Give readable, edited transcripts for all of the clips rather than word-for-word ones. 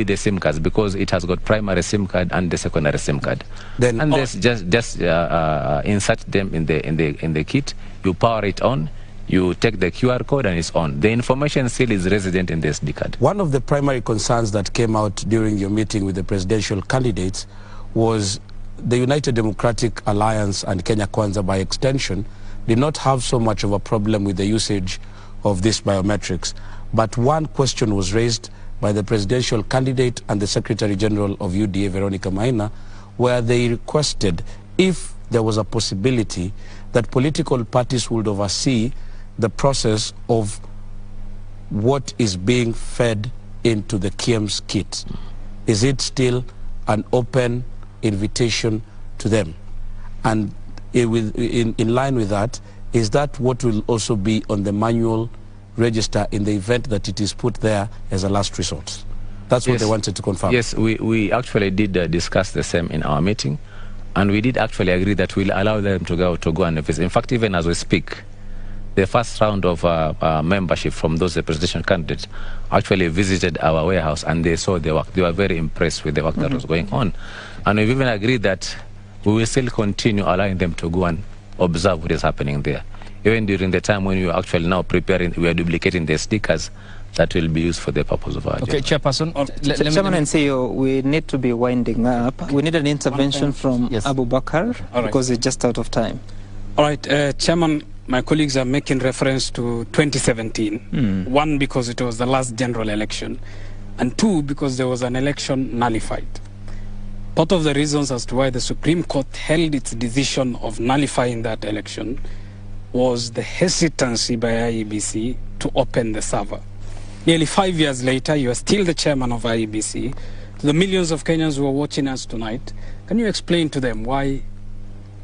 the SIM cards because it has got primary SIM card and the secondary SIM card. Then and just insert them in the kit. You power it on. You take the QR code and it's on. The information still is resident in the SD card. One of the primary concerns that came out during your meeting with the presidential candidates was the United Democratic Alliance and Kenya Kwanza by extension did not have so much of a problem with the usage of these biometrics. But one question was raised by the presidential candidate and the Secretary General of UDA, Veronica Maina, where they requested if there was a possibility that political parties would oversee the process of what is being fed into the KIEMS kit. Is it still an open invitation to them? And in line with that, is that what will also be on the manual register in the event that it is put there as a last resort? That's what they wanted to confirm. Yes, we actually did discuss the same in our meeting, and we did actually agree that we'll allow them to go and visit. In fact, even as we speak, the first round of membership from those presidential candidates actually visited our warehouse and they saw the work. They were very impressed with the work that was going on. And we've even agreed that we will still continue allowing them to go and observe what is happening there. Even during the time when we are actually now preparing, we are duplicating the stickers that will be used for the purpose of our agenda. Okay, Chairperson. Chairman and CEO, we need to be winding up. We need an intervention from Abu Bakar because it's just out of time. All right, Chairman, my colleagues are making reference to 2017. One, because it was the last general election, and two, because there was an election nullified. Part of the reasons as to why the Supreme Court held its decision of nullifying that election was the hesitancy by Iebc to open the server. Nearly 5 years later, you are still the chairman of Iebc. To the millions of Kenyans who are watching us tonight, can you explain to them why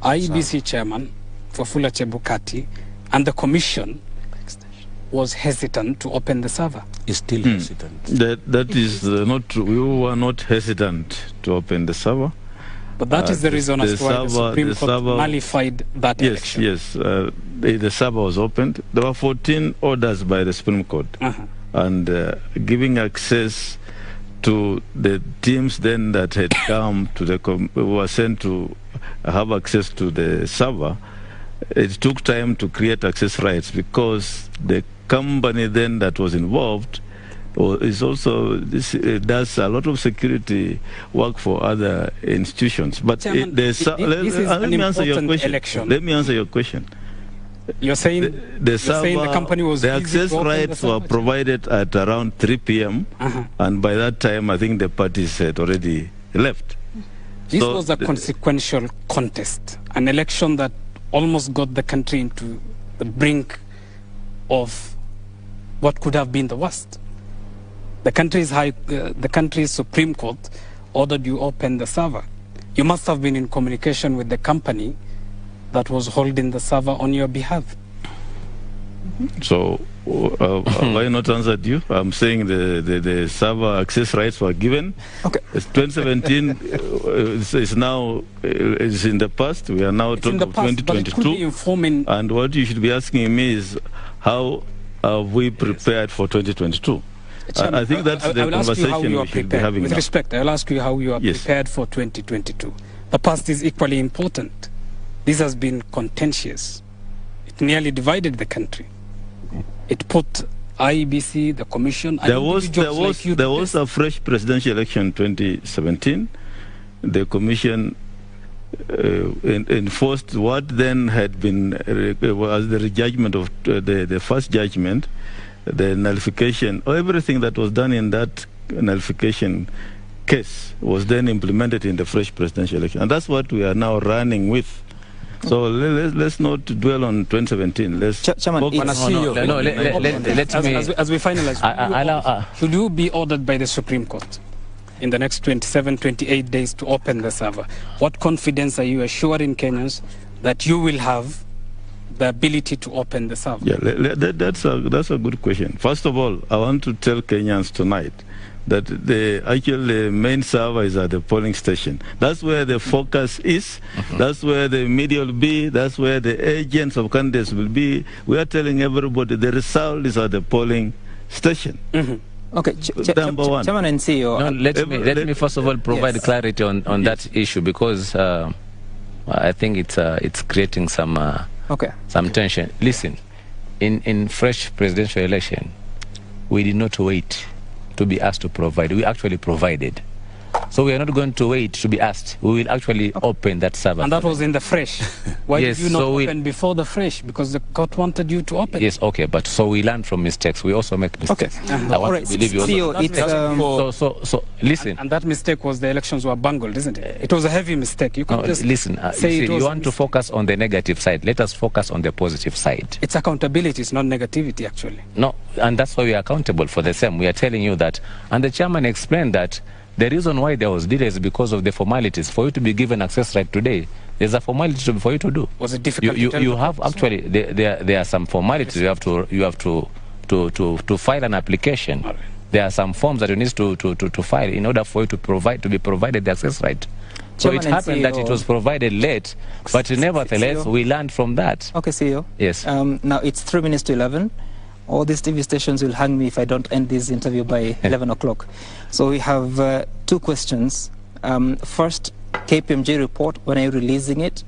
Iebc chairman Wafula Chebukati and the commission was hesitant to open the server? Is still hesitant. That is not true. We were not hesitant to open the server. But that is the reason as to why the Supreme Court nullified that election. Yes, the server was opened. There were 14 orders by the Supreme Court. And giving access to the teams then that had come to the were sent to have access to the server. It took time to create access rights because the company then that was involved is also does a lot of security work for other institutions. But Chairman, let me answer your question. Election. Let me answer your question. You're saying the company was the access rights were provided at around 3 p.m. And by that time, I think the parties had already left. This was a consequential contest, an election that almost got the country into the brink of what could have been the worst. The country's Supreme Court ordered you open the server. You must have been in communication with the company that was holding the server on your behalf. So, have I not answered you? I'm saying the server access rights were given. Okay. 2017 is now is in the past. We are now talking about 2022. And what you should be asking me is, how have we prepared for 2022? I think that's the conversation we should be having. With respect, I'll ask you how you are prepared for 2022. The past is equally important. This has been contentious. It nearly divided the country. It put Iebc, the commission, there was a fresh presidential election in 2017. The commission enforced what then had been was the judgment of the first judgment, the nullification. Everything that was done in that nullification case was then implemented in the fresh presidential election, and that's what we are now running with. So let's not dwell on 2017. Let's as we finalize, should you be ordered by the Supreme Court in the next 27, 28 days to open the server? What confidence are you assuring Kenyans that you will have the ability to open the server? Yeah, that's a good question. First of all, I want to tell Kenyans tonight that the main server is at the polling station. That's where the focus is. That's where the media will be. That's where the agents of candidates will be. We are telling everybody the result is at the polling station. Okay, number one. Chairman and CEO. No, let me first of all provide clarity on that issue, because I think it's creating some tension. Listen, in fresh presidential election, we did not wait to be asked to provide. We actually provided. So we are not going to wait to be asked. We will actually open that server. And that was in the fresh. Why yes, did you not open before the fresh? Because the court wanted you to open. Yes, okay, but so we learn from mistakes. We also make mistakes. Okay. I want to believe you also. So listen. And that mistake was the elections were bungled, isn't it? It was a heavy mistake. You can't just listen. You want to focus on the negative side. Let us focus on the positive side. It's accountability. It's not negativity, actually. No, and that's why we are accountable for the same. We are telling you that, and the chairman explained that. The reason why there was delay is because of the formalities. For you to be given access right today, there's a formality for you to do. Was it difficult? You have actually there are some formalities. You have to file an application. Right. There are some forms that you need to file in order for you to be provided the access right. So it happened that it was provided late, but nevertheless we learned from that. Okay, CEO. Yes. Now it's 3 minutes to 11. All these TV stations will hang me if I don't end this interview by 11 o'clock. So we have 2 questions. First, KPMG report, when are you releasing it?